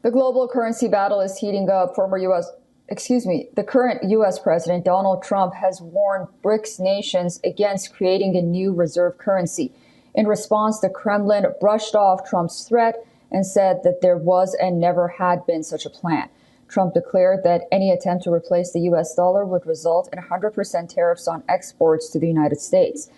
The global currency battle is heating up. The current U.S. President Donald Trump has warned BRICS nations against creating a new reserve currency. In response, the Kremlin brushed off Trump's threat and said that there was and never had been such a plan. Trump declared that any attempt to replace the U.S. dollar would result in 100% tariffs on exports to the United States.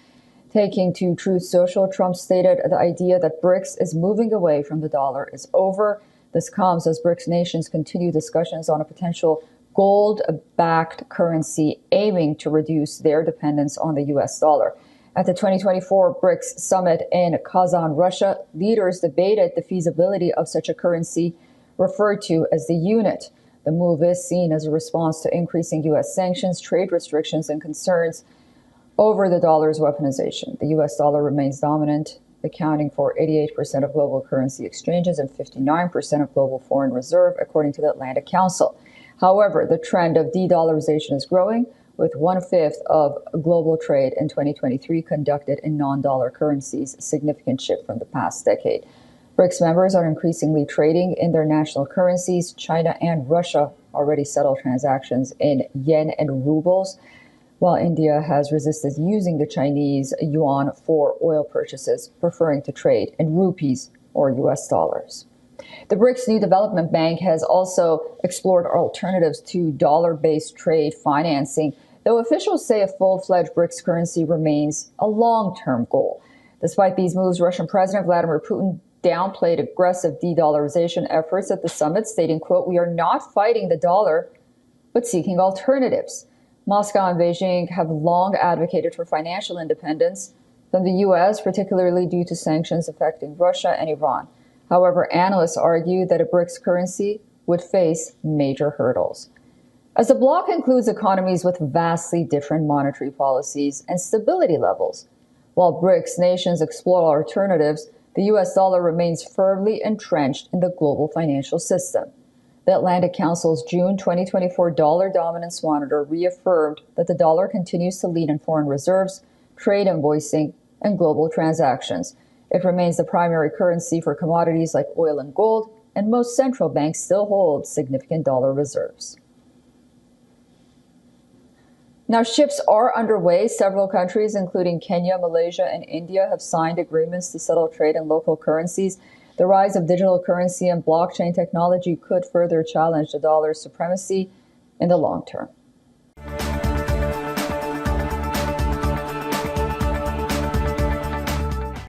Taking to Truth Social, Trump stated the idea that BRICS is moving away from the dollar is over. This comes as BRICS nations continue discussions on a potential gold-backed currency aiming to reduce their dependence on the U.S. dollar. At the 2024 BRICS summit in Kazan, Russia, leaders debated the feasibility of such a currency referred to as the unit. The move is seen as a response to increasing U.S. sanctions, trade restrictions, and concerns over the dollar's weaponization. The U.S. dollar remains dominant, accounting for 88% of global currency exchanges and 59% of global foreign reserve, according to the Atlantic Council. However, the trend of de-dollarization is growing, with 1/5 of global trade in 2023 conducted in non-dollar currencies, a significant shift from the past decade. BRICS members are increasingly trading in their national currencies. China and Russia already settle transactions in yen and rubles, while India has resisted using the Chinese yuan for oil purchases, preferring to trade in rupees or U.S. dollars. The BRICS New Development Bank has also explored alternatives to dollar-based trade financing, though officials say a full-fledged BRICS currency remains a long-term goal. Despite these moves, Russian President Vladimir Putin downplayed aggressive de-dollarization efforts at the summit, stating, quote, "We are not fighting the dollar, but seeking alternatives." Moscow and Beijing have long advocated for financial independence from the U.S., particularly due to sanctions affecting Russia and Iran. However, analysts argue that a BRICS currency would face major hurdles. As the bloc includes economies with vastly different monetary policies and stability levels, while BRICS nations explore alternatives, the U.S. dollar remains firmly entrenched in the global financial system. The Atlantic Council's June 2024 Dollar Dominance Monitor reaffirmed that the dollar continues to lead in foreign reserves, trade invoicing, and global transactions. It remains the primary currency for commodities like oil and gold, and most central banks still hold significant dollar reserves. Now, shifts are underway. Several countries, including Kenya, Malaysia, and India, have signed agreements to settle trade in local currencies. The rise of digital currency and blockchain technology could further challenge the dollar's supremacy in the long term.